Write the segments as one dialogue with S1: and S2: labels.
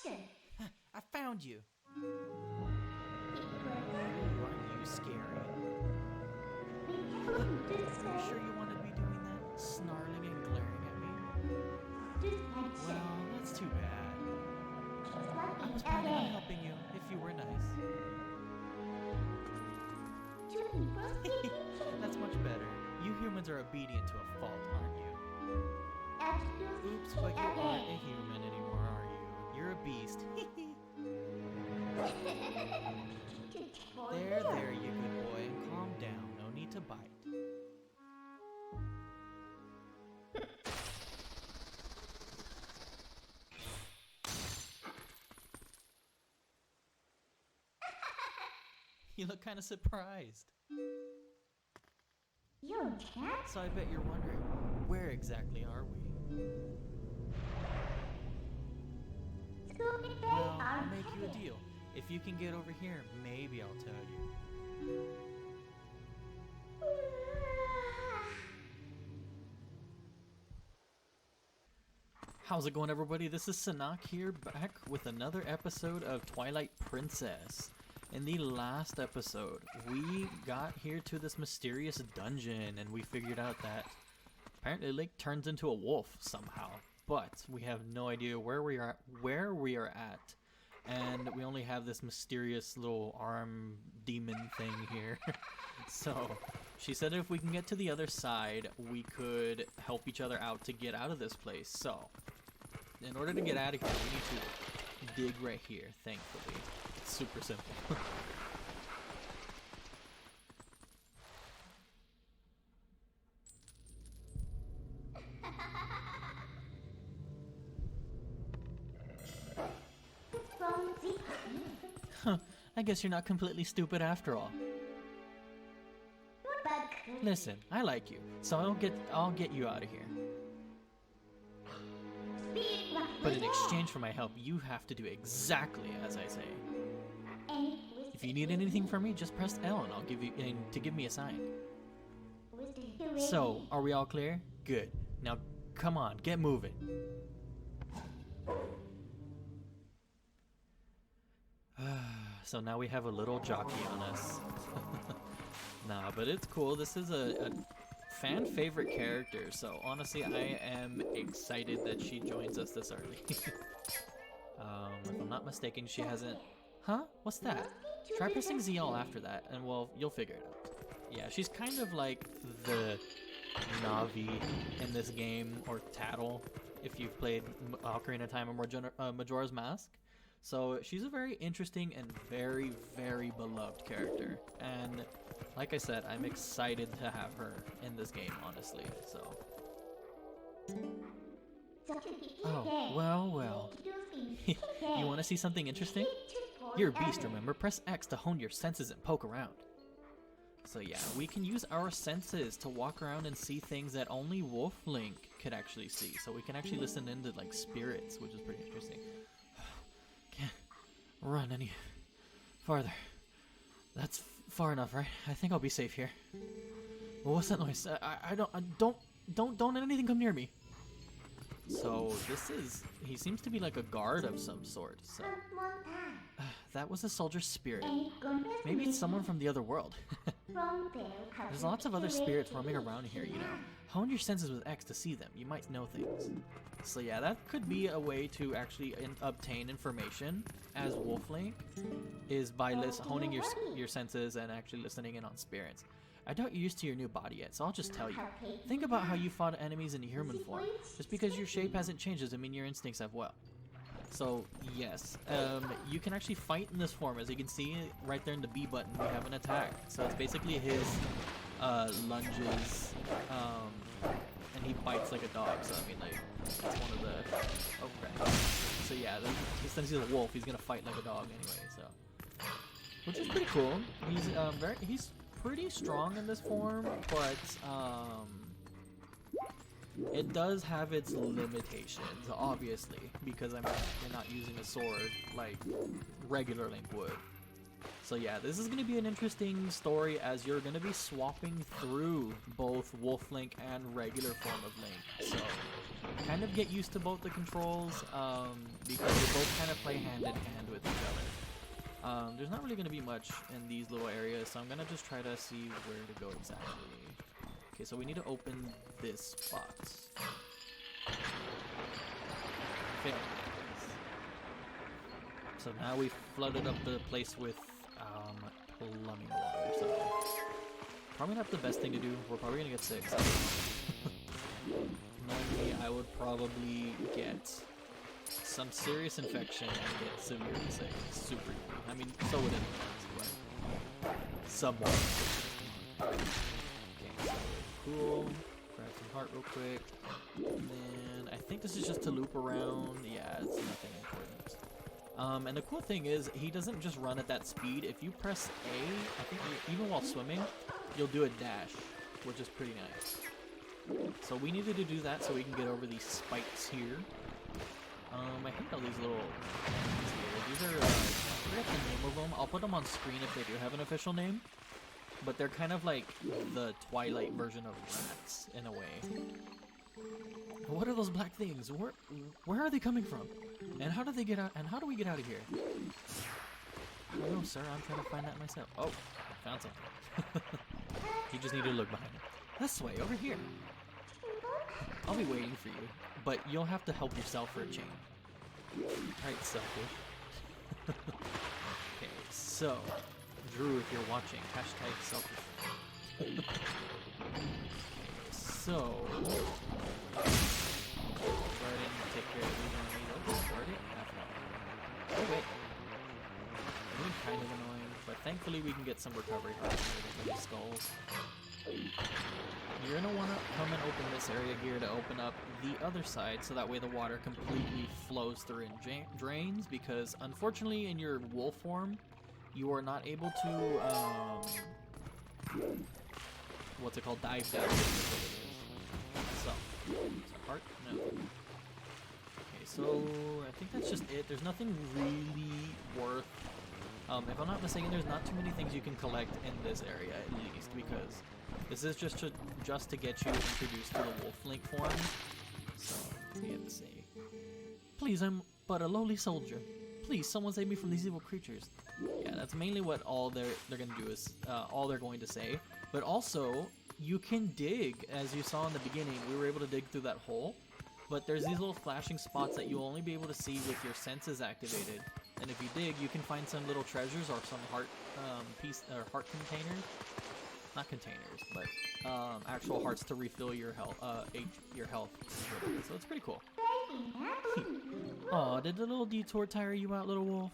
S1: I found you. Aren't you scary? Are you sure you wanted to be doing that? Snarling and glaring at me? Well, that's too bad. I was planning on helping you if you were nice. That's much better. You humans are obedient to a fault, aren't you? Oops, but you aren't a human anymore, are you? You're a beast. There, you good boy. Calm down. No need to bite. You look kind of surprised. So I bet you're wondering, where exactly are we? Well, I'll make you a deal. If you can get over here, maybe I'll tell you. How's it going, everybody? This is Sunaak here, back with another episode of Twilight Princess. In the last episode, we got here to this mysterious dungeon, and we figured out that apparently Link turns into a wolf somehow. But we have no idea where we are at, and we only have this mysterious little arm demon thing here. So she said if we can get to the other side, we could help each other out to get out of this place. So in order to get out of here, we need to dig right here, thankfully. It's super simple. I guess you're not completely stupid after all. Listen, I like you, so I'll get you out of here. But in exchange for my help, you have to do exactly as I say. If you need anything from me, just press L and I'll give you to give me a sign. So, are we all clear? Good. Now, come on, get moving. So now we have a little jockey on us. Nah, but it's cool. This is a fan favorite character, so honestly I am excited that she joins us this early. If I'm not mistaken, she hasn't... Huh? What's that? Try pressing ZL after that, and well, you'll figure it out. Yeah, she's kind of like the Navi in this game, or Tattle, if you've played Ocarina of Time or Majora's Mask. So she's a very interesting and very, very beloved character. And like I said, I'm excited to have her in this game, honestly, so. Oh, well. You want to see something interesting? You're a beast, remember? Press X to hone your senses and poke around. So yeah, we can use our senses to walk around and see things that only Wolf Link could actually see. So we can actually listen into like spirits, which is pretty interesting. Can't run any farther. That's far enough, right? I think I'll be safe here. Well, what's that noise? Don't let anything come near me. So he seems to be like a guard of some sort. So that was a soldier's spirit. Maybe it's someone from the other world. There's lots of other spirits roaming around here, you know. Hone your senses with X to see them. You might know things. So yeah, that could be a way to actually obtain information as Wolf Link, is by honing your senses and actually listening in on spirits. I doubt you're used to your new body yet, so I'll just tell you. Think about how you fought enemies in human form. Just because your shape hasn't changed doesn't mean your instincts have well. So yes, you can actually fight in this form. As you can see right there in the B button, we have an attack. So it's basically his lunges, and he bites like a dog. So I mean, like, that's one of the... Okay. So yeah, since he's a wolf, he's gonna fight like a dog anyway. So, which is pretty cool. He's pretty strong in this form, but it does have its limitations, obviously, because you're not using a sword like regular Link would. So yeah, this is going to be an interesting story as you're going to be swapping through both Wolf Link and regular form of Link. So kind of get used to both the controls because they both kind of play hand in hand with each other. There's not really going to be much in these little areas, so I'm going to just try to see where to go exactly. Okay, so we need to open this spot. Okay. So now we've flooded up the place with plumbing water, so probably not the best thing to do. We're probably gonna get sick. Normally I would probably get some serious infection and get severely sick. Super easy. I mean, so would anyone else, but somewhat. Okay, so cool. Grab some heart real quick. And then I think this is just to loop around. Yeah, it's nothing important. And the cool thing is, he doesn't just run at that speed. If you press A, I think even while swimming, you'll do a dash, which is pretty nice. So we needed to do that so we can get over these spikes here. I hate all these little enemies here. These are, I forget the name of them. I'll put them on screen if they do have an official name. But they're kind of like the Twilight version of rats, in a way. What are those black things? Where are they coming from? And how do they get out? And how do we get out of here? I don't know, sir. I'm trying to find that myself. Oh, I found something. You just need to look behind it. This way, over here. I'll be waiting for you, but you'll have to help yourself for a change. Alright, selfish. Okay, so Drew, if you're watching, hashtag selfish. Okay, so Garden, take care of these. Oh wait. They're kind of annoying, but thankfully we can get some recovery from these skulls. You're going to want to come and open this area here to open up the other side so that way the water completely flows through and drains, because unfortunately in your wolf form you are not able to what's it called, dive down. So, heart? No. Okay, so I think that's just it. There's nothing really worth if I'm not mistaken, there's not too many things you can collect in this area, at least, because this is just to get you introduced to the Wolf Link form. So, we have to say, please, I'm but a lowly soldier. Please, someone save me from these evil creatures. Yeah, that's mainly what all they're gonna do is all they're going to say. But also, you can dig, as you saw in the beginning. We were able to dig through that hole, but there's these little flashing spots that you'll only be able to see with your senses activated. And if you dig, you can find some little treasures or some heart heart containers. Not containers, but actual hearts to refill your health. Your health. So it's pretty cool. Aw, did the little detour tire you out, little wolf?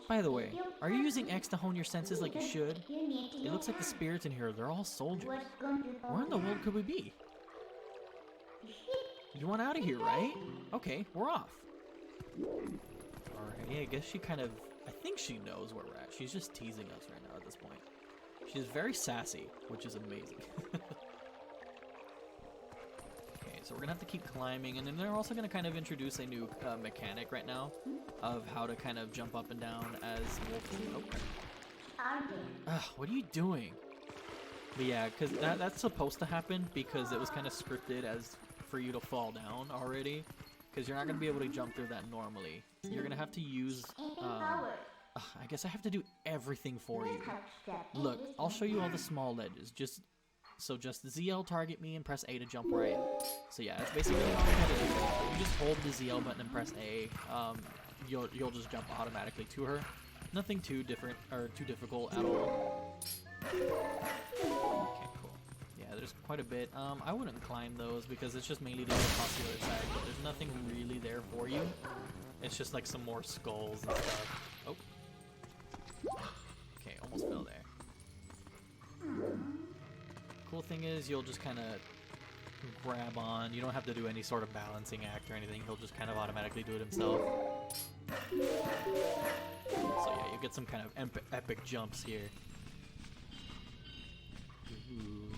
S1: By the way, are you using X to hone your senses like you should? It looks like the spirits in here, they're all soldiers. Where in the world could we be? You want out of here, right? Okay, we're off. Alright, yeah, I guess she kind of... I think she knows where we're at. She's just teasing us right now at this point. She's very sassy, which is amazing. Okay, so we're gonna have to keep climbing, and then they're also gonna kind of introduce a new mechanic right now of how to kind of jump up and down as wolf. Oh. What are you doing? But yeah, because that's supposed to happen because it was kind of scripted as for you to fall down already. Because you're not going to be able to jump through that normally. You're going to have to use... I guess I have to do everything for you. Look, I'll show you all the small ledges. Just ZL target me and press A to jump where I am. So yeah, that's basically all you have to do. You just hold the ZL button and press A. You'll just jump automatically to her. Nothing too different or too difficult at all. Okay, cool. Yeah, there's quite a bit. I wouldn't climb those because it's just mainly to go across the other side, but there's nothing really there for you. It's just like some more skulls and stuff. Oh. Okay, almost fell there. Cool thing is you'll just kind of grab on. You don't have to do any sort of balancing act or anything. He'll just kind of automatically do it himself. So yeah, you get some kind of epic jumps here. Ooh.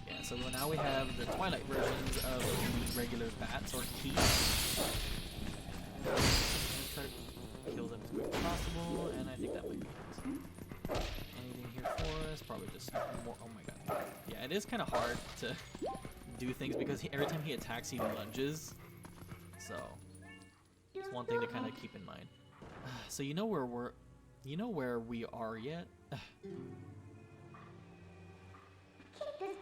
S1: Yeah, so now we have the Twilight versions of the regular bats or keys. Try to kill them as quick as possible. level, and I think that might be it. Anything here for us? Probably just more. Oh my god. Yeah, it is kind of hard to do things because every time he attacks, he lunges. So it's one thing to kind of keep in mind. So you know where we are yet?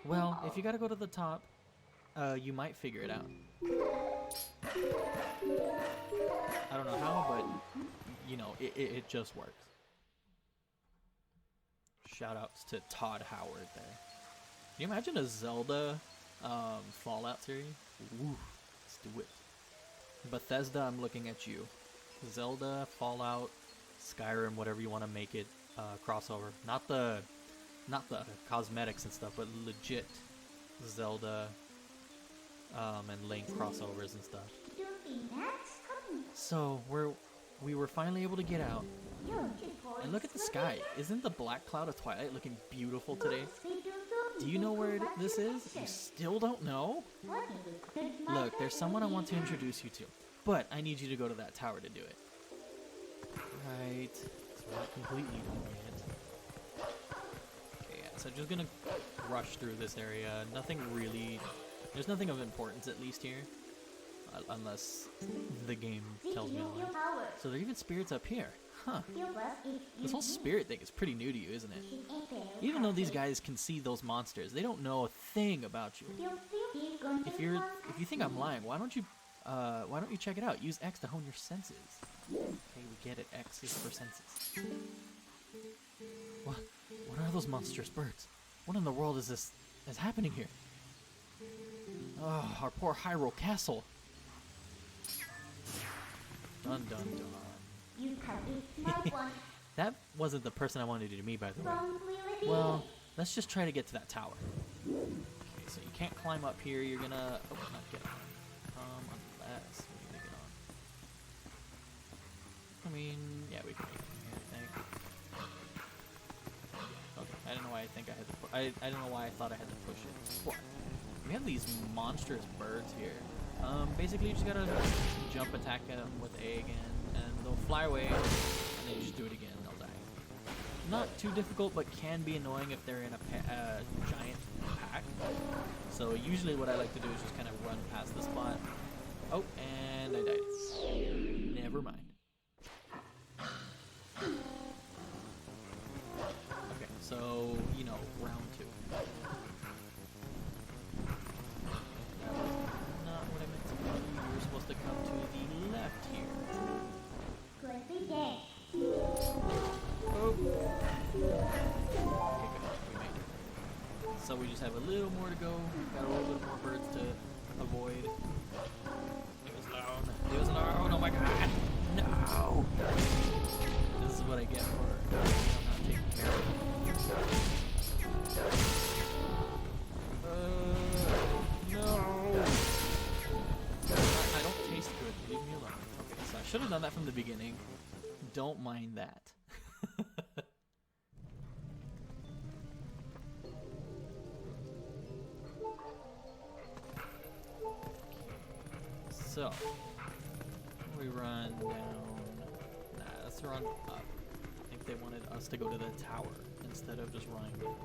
S1: Well, if you gotta go to the top, you might figure it out. I don't know how, but you know, it just works. Shout outs to Todd Howard there. Can you imagine a Zelda Fallout series? Ooh, let's do it. Bethesda, I'm looking at you. Zelda, Fallout, Skyrim, whatever you want to make it crossover. Not the cosmetics and stuff, but legit Zelda and Link crossovers and stuff. So we were finally able to get out. And look at the sky. Isn't the black cloud of Twilight looking beautiful today? Do you know where this is? You still don't know? Look, there's someone I want to introduce you to, but I need you to go to that tower to do it. Right. So we're not completely done yet. Okay, yeah, so just gonna rush through this area. Nothing really... There's nothing of importance, at least here. Unless the game tells me otherwise. So there are even spirits up here. Huh. This whole spirit thing is pretty new to you, isn't it? Even though these guys can see those monsters, they don't know a thing about you. If you think I'm lying, why don't you check it out? Use X to hone your senses. Okay, we get it. X is for senses. What are those monstrous birds? What in the world is happening here? Oh, our poor Hyrule Castle. Dun dun dun. That wasn't the person I wanted you to meet, by the way. Well, let's just try to get to that tower. Okay, so you can't climb up here. You're gonna... Oh, not get on. Unless we need to get on. I mean, yeah, we can make it here, I think. Okay, I don't know why I think I had to... I don't know why I thought I had to push it. What? We have these monstrous birds here. Basically, you just gotta jump attack them with A again. And they'll fly away, and then you just do it again, and they'll die. Not too difficult, but can be annoying if they're in a giant pack. So usually what I like to do is just kind of run past the spot. Oh, and I died. Never mind. Okay, so, you know, round 2. That was not what I meant to do. You were supposed to come to the left here. Oh. Okay, good. We made it. So we just have a little more to go. Got a little bit more birds to avoid. It was loud. It was loud. Oh my god. No. This is what I get for not taking care of it. No. I don't taste good. Leave me alone. Okay, so I should have done that from the beginning. Don't mind that. So, we run down. Nah, let's run up. I think they wanted us to go to the tower instead of just running down.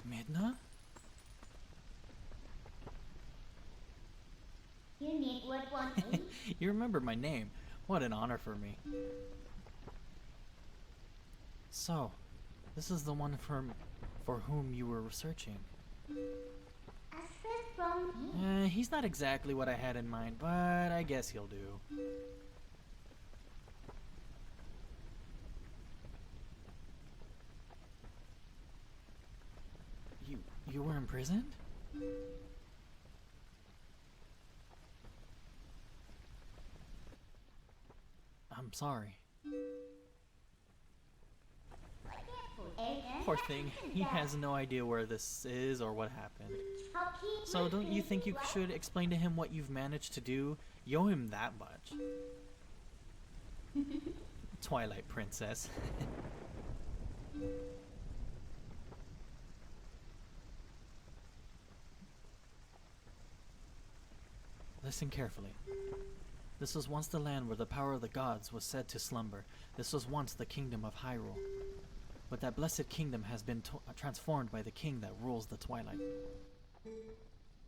S1: Midna?
S2: You need what one is?
S1: You remember my name. What an honor for me. So, this is the one for whom you were researching.
S2: A friend from me?
S1: He's not exactly what I had in mind, but I guess he'll do. You were imprisoned? I'm sorry.
S2: Aiden,
S1: Poor thing, he has no idea where this is or what happened.
S2: I'll keep
S1: So don't you
S2: listening
S1: think you
S2: to
S1: should explain to him what you've managed to do? You owe him that much. Twilight Princess. Listen carefully. This was once the land where the power of the gods was said to slumber. This was once the kingdom of Hyrule. But that blessed kingdom has been transformed by the king that rules the twilight.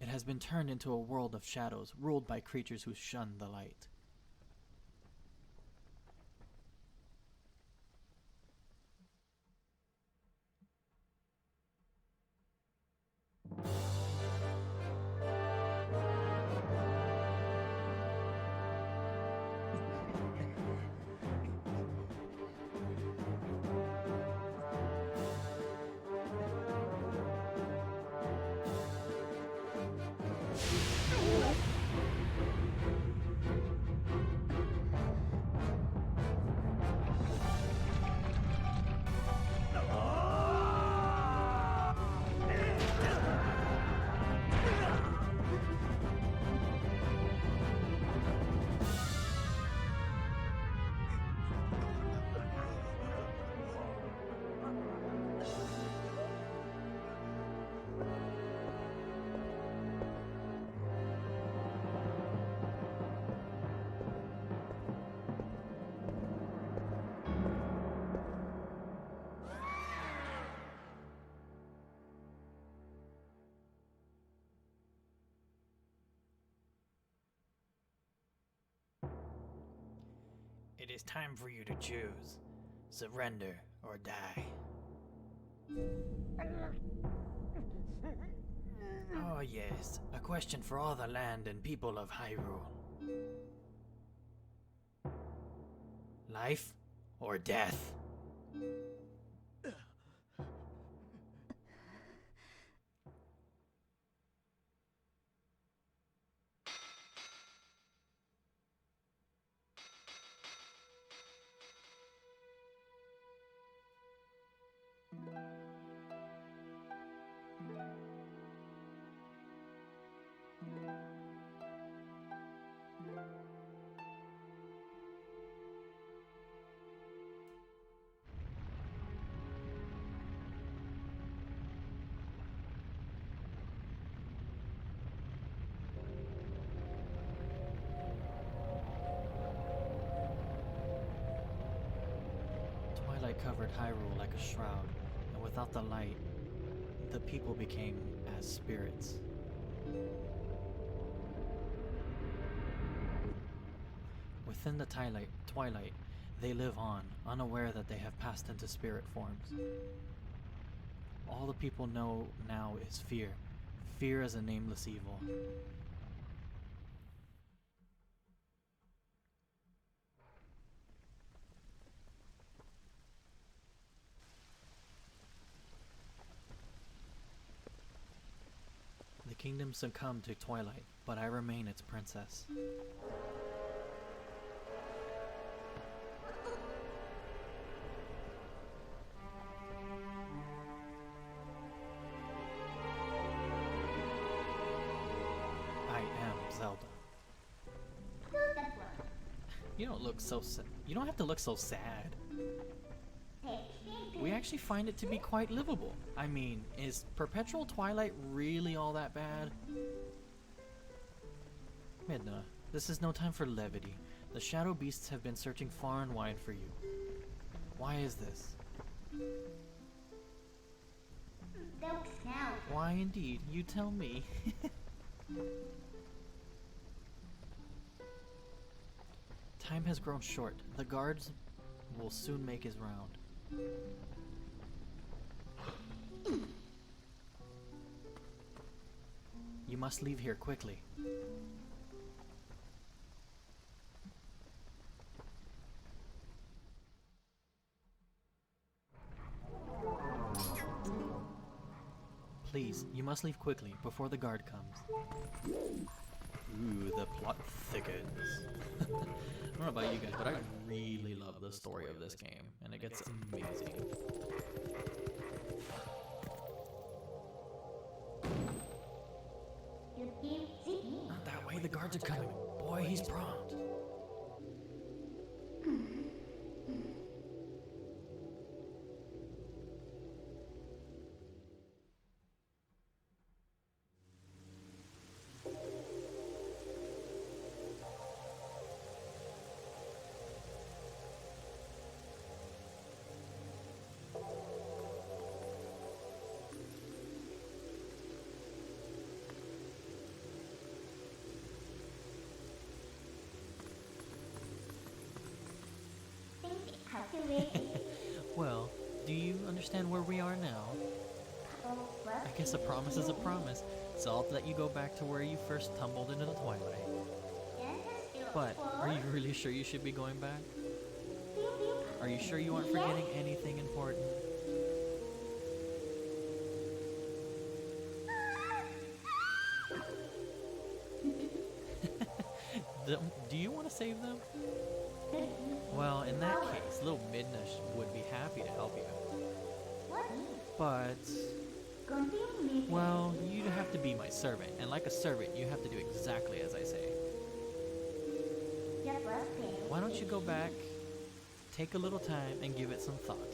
S1: It has been turned into a world of shadows, ruled by creatures who shun the light. It is time for you to choose. Surrender or die. Oh yes, a question for all the land and people of Hyrule. Life or death? Twilight covered Hyrule like a shroud, and without the light, the people became as spirits. Within the twilight, they live on, unaware that they have passed into spirit forms. All the people know now is fear. Fear as a nameless evil. The kingdom succumbed to Twilight, but I remain its princess. I am Zelda.
S2: do the work.
S1: You don't look so sad. You don't have to look so sad. We actually find it to be quite livable. I mean, is perpetual twilight really all that bad? Midna, this is no time for levity. The shadow beasts have been searching far and wide for you. Why is this?
S2: Don't snout.
S1: Why indeed? You tell me. Time has grown short. The guards will soon make his round. You must leave here quickly. Please, you must leave quickly before the guard comes. Ooh, the plot thickens. I don't know about you guys, but I really love the story of this game, and it gets amazing. Not that way, the guards are coming. Boy, he's prompt. Well, do you understand where we are now? I guess a promise is a promise, so I'll let you go back to where you first tumbled into the twilight. But, are you really sure you should be going back? Are you sure you aren't forgetting anything important? Do you want to save them? Well, in that case, little Midna would be happy to help you. But, well, you'd have to be my servant, and like a servant, you have to do exactly as I say. Why don't you go back, take a little time, and give it some thought?